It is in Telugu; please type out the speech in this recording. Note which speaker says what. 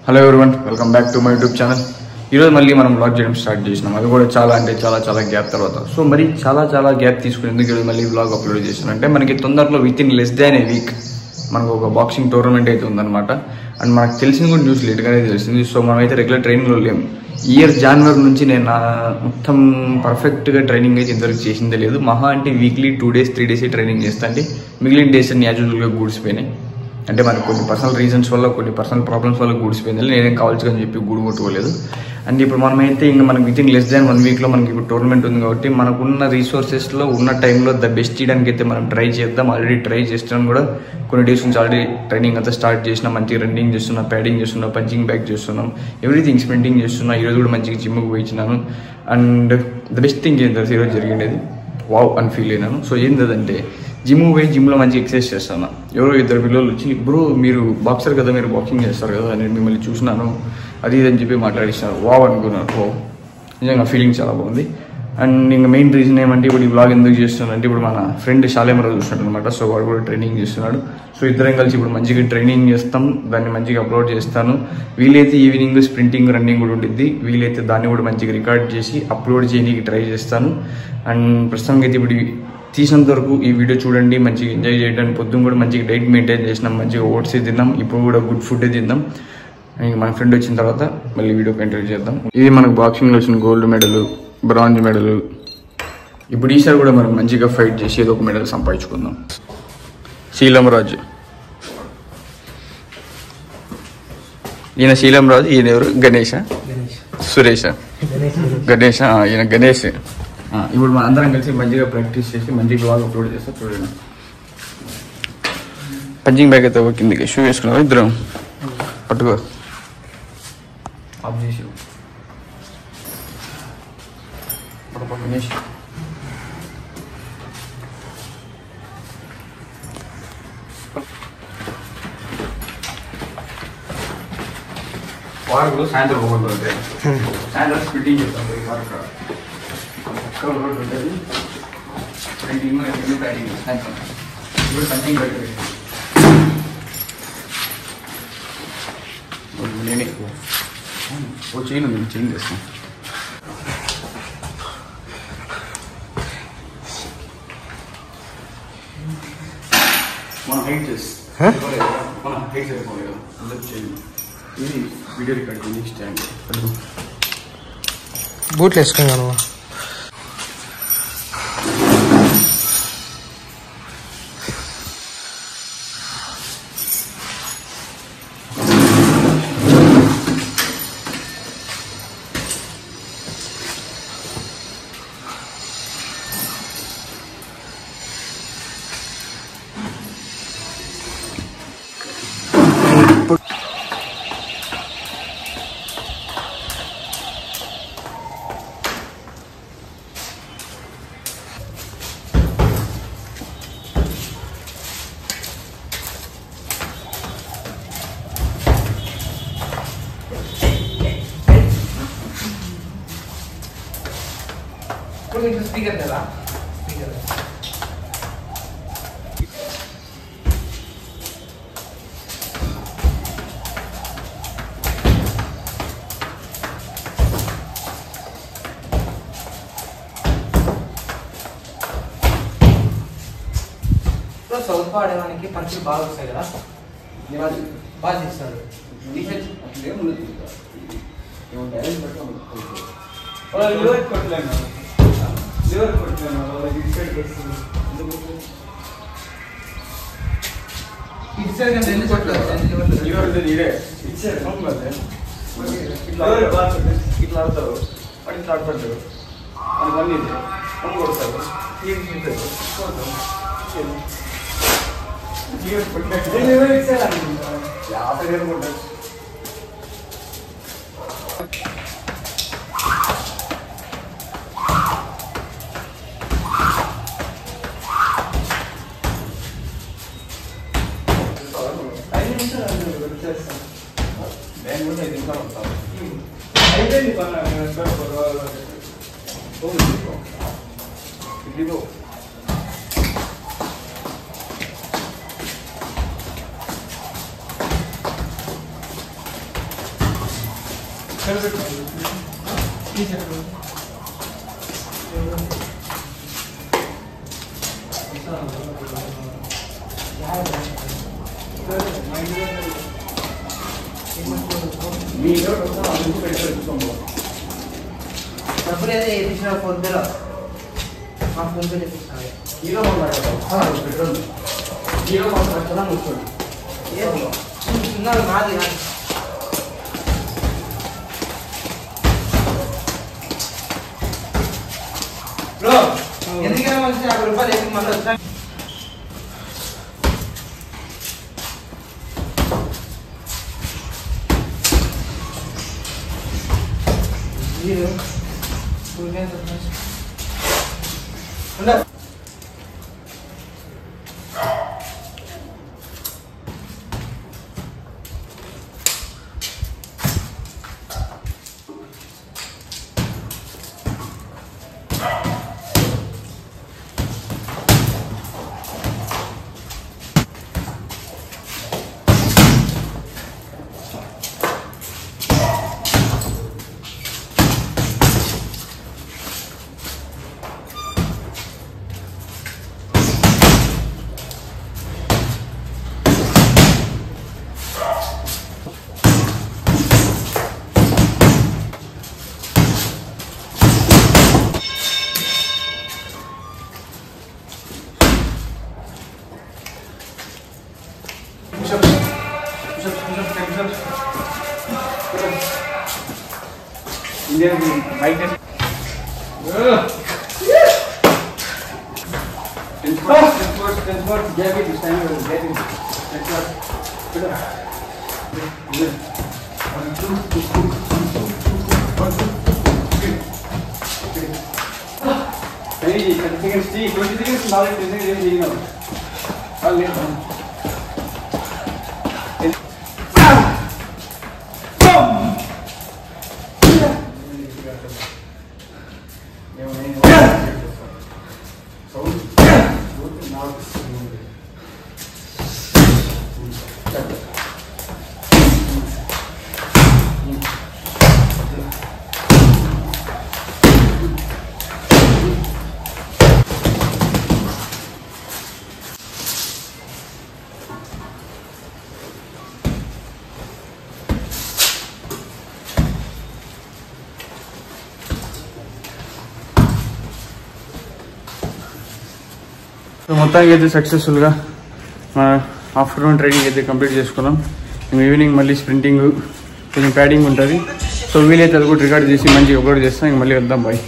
Speaker 1: Hello everyone, welcome back to my YouTube channel. ఈరోజు మళ్ళీ మనం వ్లాగ్ చేయడం స్టార్ట్ చేసినాం. అది కూడా చాలా గ్యాప్ తర్వాత. సో మరి చాలా గ్యాప్ తీసుకుని ఎందుకు ఈరోజు మళ్ళీ వ్లాగ్ అప్లోడ్ చేశాను అంటే, మనకి తొందరలో with in less than A week మనకు ఒక బాక్సింగ్ టోర్నమెంట్ అయితే ఉందన్నమాట. అండ్ మనకు తెలిసింది కూడా న్యూస్ లేట్గానే తెలిసింది. సో మనమైతే రెగ్యులర్ ట్రైనింగ్లో లేము. ఇయర్ జనవరి నుంచి నేను మొత్తం పర్ఫెక్ట్గా ట్రైనింగ్ అయితే ఇంతవరకు చేసిందే లేదు. మహా అంటే వీక్లీ 2 days 3 days ట్రైనింగ్ చేస్తా. అంటే మిగిలిన డేస్ అన్ని యాజువల్గా గూడిసిపోయినాయి. అంటే మనకు కొన్ని పర్సనల్ రీజన్స్ వల్ల, కొన్ని పర్సనల్ ప్రాబ్లమ్స్ వల్ల గూడిసిపోయింది. నేనేం కావాల్సి చెప్పి గూడు కొట్టుకోలేదు. అండ్ ఇప్పుడు మనమైతే ఇంకా మనకి విత్ ఇన్ లెస్ దాన్ 1 weekలో మనకి ఇప్పుడు టోర్నమెంట్ ఉంది కాబట్టి మనకున్న రీసోర్సెస్లో ఉన్న టైంలో ద బెస్ట్ చేయడానికి అయితే మనం ట్రై చేద్దాం. ఆల్రెడీ ట్రై చేస్తున్నాం కూడా. కొన్ని డేస్ నుంచి ఆల్రెడీ ట్రైనింగ్ అంతా స్టార్ట్ చేసినా, మంచిగా రన్నింగ్ చేస్తున్నా, ప్యాడింగ్ చేస్తున్నా, పంచింగ్ బ్యాక్ చేస్తున్నాం, ఎవ్రీథింగ్ స్ప్రింటింగ్ చేస్తున్నా. ఈరోజు కూడా మంచిగా జిమ్కి పోయించినాను. అండ్ ద బెస్ట్ థింగ్ ఏం తెలుసు, ఈరోజు జరిగిండేది వావ్ అని ఫీల్ అయినాను. సో ఏంటంటే జిమ్లో మంచి ఎక్సర్సైజ్ చేస్తాను. ఎవరో 2 పిల్లలు వచ్చి, బ్రో మీరు బాక్సర్ కదా, మీరు బాక్సింగ్ చేస్తారు కదా, నేను మిమ్మల్ని చూసినాను అది ఇదని చెప్పి మాట్లాడిస్తున్నారు. వావ్ అనుకున్నారు. ఓ నిజంగా ఫీలింగ్ చాలా బాగుంది. అండ్ ఇంకా మెయిన్ రీజన్ ఏమంటే, ఇప్పుడు ఈ బ్లాగ్ ఎందుకు చేస్తున్నాను అంటే, ఇప్పుడు మన ఫ్రెండ్ షాలేమరావు చూస్తున్నాడు అనమాట. సో వాడు కూడా ట్రైనింగ్ చేస్తున్నాడు. సో ఇద్దరం కలిసి ఇప్పుడు మంచిగా ట్రైనింగ్ చేస్తాం. దాన్ని మంచిగా అప్లోడ్ చేస్తాను. వీలైతే ఈవినింగ్ స్ప్రింటింగ్, రన్నింగ్ కూడా ఉంటుంది. వీలైతే దాన్ని కూడా మంచిగా రికార్డ్ చేసి అప్లోడ్ చేయడానికి ట్రై చేస్తాను. అండ్ ప్రస్తుతానికి అయితే ఇప్పుడు తీసినంత వరకు ఈ వీడియో చూడండి, మంచిగా ఎంజాయ్ చేయడానికి. పొద్దున్న కూడా మంచిగా డైట్ మెయింటైన్ చేసినాం, మంచిగా ఓట్స్ తిన్నాం. ఇప్పుడు కూడా గుడ్ ఫుడ్ తిందాం. ఇంకా మన ఫ్రెండ్ వచ్చిన తర్వాత మళ్ళీ వీడియో కంటిన్యూ చేద్దాం. ఇది మనకు బాక్సింగ్లో వచ్చిన గోల్డ్ మెడల్, బ్రాంజ్ మెడల్. ఇప్పుడు ఈసారి కూడా మనం మంచిగా ఫైట్ చేసి ఏదో ఒక మెడల్ సంపాదించుకుందాం. శీలం రాజు, ఈయన శీలం రాజు. ఈయన ఎవరు? గణేష, సురేష, గణేష. ఈయన గణేష్. ఇప్పుడు మన అందరం కలిసి మంచిగా ప్రాక్టీస్ చేసి మంచిగా బ్లాగ్ అప్లోడ్ చేస్తా. చూడండి, పంచింగ్ బ్యాగ్ అయితే కిందకి షూ వేసుకున్నాం. ఇద్దరం పట్టుకో, ఆఫ్ చేసి గణేష్. వారు సాయంత్రం పోగొట్టు, సాయంత్రం స్పిట్టింగ్ చేస్తాం. రోడ్ ఉంటుంది, ప్రింటింగ్ ప్యాడింగ్. ఇప్పుడు పంచింగ్ పెట్టాలి. నేనే ఓ చైన్ ఉంది, చైన్ చేస్తాను. మనం హైట్ చేసి మనం హైట్ సరిపోలేదు కదా, అందరూ చేయండి. ఇది వీడియో రికార్డ్ స్టాండ్.
Speaker 2: బూట్లు వేసుకున్నాను.
Speaker 3: స్పీకర్ కదా, స్పీకర్ సౌత్ ఆడేవానికి పంచులు బాగా వస్తాయి కదా, బాగా చేస్తాడు. లివర్ కొట్టలేను, ఇటు సైడ్ వస్తుంది. ఇటు సైడ్ కంటే ఎన్ని కొట్టలేదు. లివర్ ఇదే ఇటు సైడ్ ఇట్లా ఆడతారు, వాడు ఇట్లా ఆడతాడు. మనకు అన్నీ ఇదే పంపు కొడతారు. లివర్ కొట్టలేదు, లివర్ ఇటు సైడ్ అనుకుంటారు. 50 వేలు కొట్టారు. అయిపోయింది పని.
Speaker 2: డబ్బులు ఏదో వేయించిన ఫోన్పేలో మా ఫోన్పే తెప్పిస్తాను
Speaker 3: హీరో పెట్రోల్ హీరో మాత్రం కూర్చోండి
Speaker 2: నాది బ్రో ఎందుకైనా మంచి 50 రూపాయలు వేసి మళ్ళీ వచ్చా
Speaker 3: Indian bike test. Transport, get it this time. Get it.
Speaker 1: మొత్తానికి అయితే సక్సెస్ఫుల్గా ఆఫ్టర్నూన్ ట్రైనింగ్ అయితే కంప్లీట్ చేసుకున్నాం. ఈవినింగ్ మళ్ళీ స్ప్రింటింగ్ కొంచెం ప్యాడింగ్ ఉంటుంది. సో వీలైతే అది కూడా రికార్డ్ చేసి మంచిగా అప్లోడ్ చేస్తాం. ఇంక మళ్ళీ వెళ్దాం బాయ్.